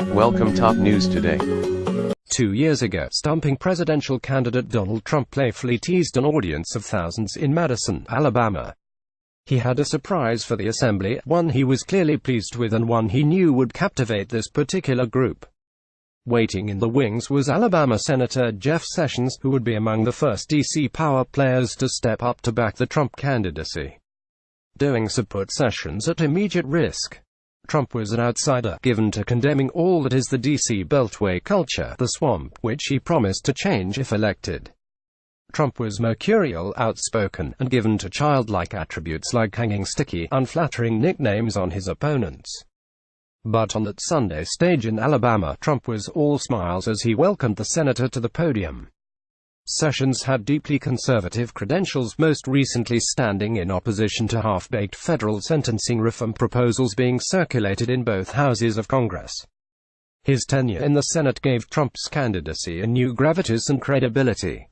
Welcome top news today. 2 years ago, stumping presidential candidate Donald Trump playfully teased an audience of thousands in Madison, Alabama. He had a surprise for the assembly, one he was clearly pleased with and one he knew would captivate this particular group. Waiting in the wings was Alabama Senator Jeff Sessions, who would be among the first D.C. power players to step up to back the Trump candidacy. Doing so put Sessions at immediate risk. Trump was an outsider, given to condemning all that is the D.C. Beltway culture, the swamp, which he promised to change if elected. Trump was mercurial, outspoken, and given to childlike attributes like hanging sticky, unflattering nicknames on his opponents. But on that Sunday stage in Alabama, Trump was all smiles as he welcomed the senator to the podium. Sessions had deeply conservative credentials, most recently standing in opposition to half-baked federal sentencing reform proposals being circulated in both houses of Congress. His tenure in the Senate gave Trump's candidacy a new gravitas and credibility.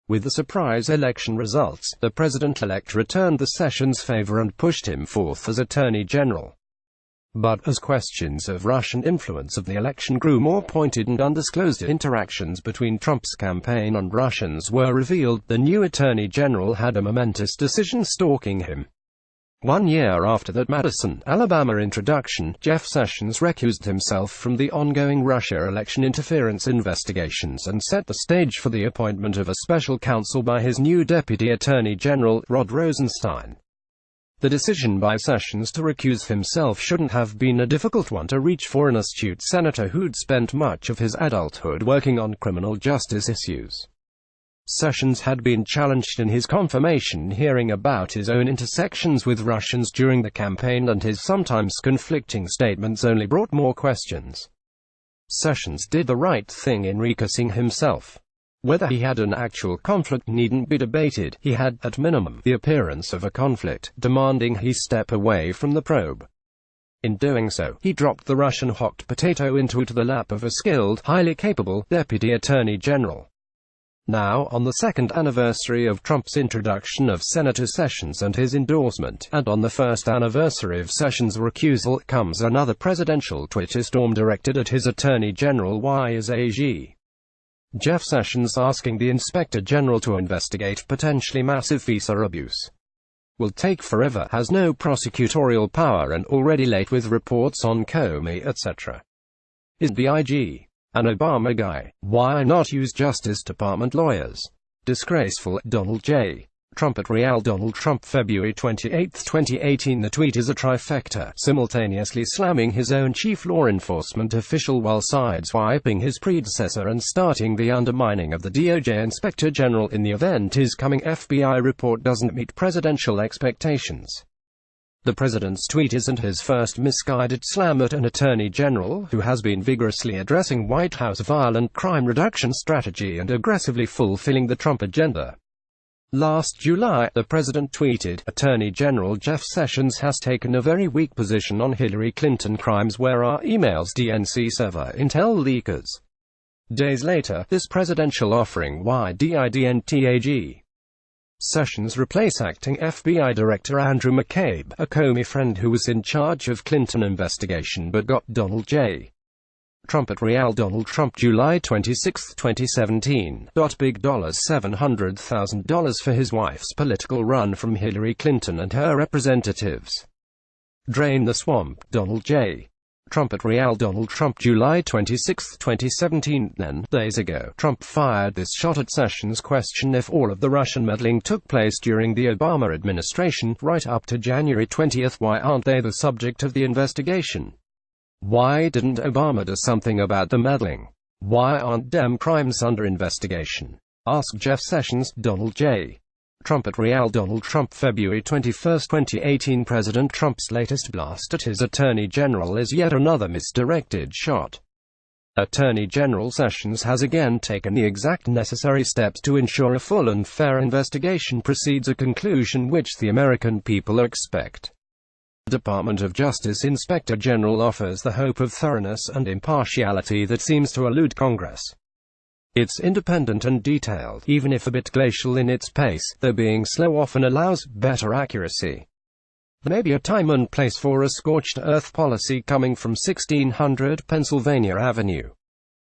With the surprise election results, the president-elect returned the Sessions favor and pushed him forth as Attorney General. But as questions of Russian influence of the election grew more pointed and undisclosed interactions between Trump's campaign and Russians were revealed, the new Attorney General had a momentous decision stalking him. 1 year after that Madison, Alabama introduction, Jeff Sessions recused himself from the ongoing Russia election interference investigations and set the stage for the appointment of a special counsel by his new Deputy Attorney General, Rod Rosenstein. The decision by Sessions to recuse himself shouldn't have been a difficult one to reach for an astute senator who'd spent much of his adulthood working on criminal justice issues. Sessions had been challenged in his confirmation hearing about his own intersections with Russians during the campaign, and his sometimes conflicting statements only brought more questions. Sessions did the right thing in recusing himself. Whether he had an actual conflict needn't be debated. He had, at minimum, the appearance of a conflict, demanding he step away from the probe. In doing so, he dropped the Russian hot potato into the lap of a skilled, highly capable, Deputy Attorney General. Now, on the second anniversary of Trump's introduction of Senator Sessions and his endorsement, and on the first anniversary of Sessions' recusal, comes another presidential Twitter storm directed at his Attorney General. Why is AG? Jeff Sessions asking the Inspector General to investigate potentially massive visa abuse. Will take forever, has no prosecutorial power and already late with reports on Comey, etc. Is the IG an Obama guy? Why not use Justice Department lawyers? Disgraceful. Donald J. Trump at Real Donald Trump, February 28, 2018. The tweet is a trifecta, simultaneously slamming his own chief law enforcement official while sideswiping his predecessor and starting the undermining of the DOJ Inspector General in the event his coming FBI report doesn't meet presidential expectations. The president's tweet isn't his first misguided slam at an attorney general who has been vigorously addressing White House violent crime reduction strategy and aggressively fulfilling the Trump agenda. Last July, the president tweeted, Attorney General Jeff Sessions has taken a very weak position on Hillary Clinton crimes where our emails DNC server intel leakers. Days later, this presidential offering YDIDNTAG. Sessions replace acting FBI Director Andrew McCabe, a Comey friend who was in charge of Clinton investigation but got Donald J. Trump at Real Donald Trump, July 26, 2017. Big $700,000 for his wife's political run from Hillary Clinton and her representatives. Drain the swamp. Donald J. Trump at Real Donald Trump, July 26, 2017. Then, days ago, Trump fired this shot at Sessions' question if all of the Russian meddling took place during the Obama administration, right up to January 20. Why aren't they the subject of the investigation? Why didn't Obama do something about the meddling? Why aren't Dem crimes under investigation? Asked Jeff Sessions. Donald J. Trump at Real Donald Trump, February 21, 2018. President Trump's latest blast at his Attorney General is yet another misdirected shot. Attorney General Sessions has again taken the exact necessary steps to ensure a full and fair investigation precedes a conclusion which the American people expect. The Department of Justice Inspector General offers the hope of thoroughness and impartiality that seems to elude Congress. It's independent and detailed, even if a bit glacial in its pace, though being slow often allows better accuracy. There may be a time and place for a scorched earth policy coming from 1600 Pennsylvania Avenue.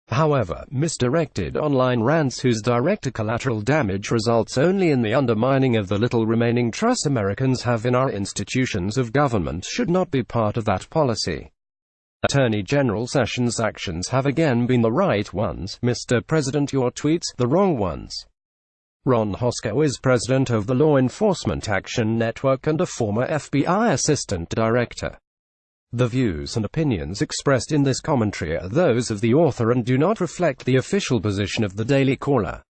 However, misdirected online rants whose direct collateral damage results only in the undermining of the little remaining trust Americans have in our institutions of government should not be part of that policy. Attorney General Sessions' actions have again been the right ones, Mr. President. Your tweets, the wrong ones. Ron Hosko is president of the Law Enforcement Action Network and a former FBI assistant director. The views and opinions expressed in this commentary are those of the author and do not reflect the official position of the Daily Caller.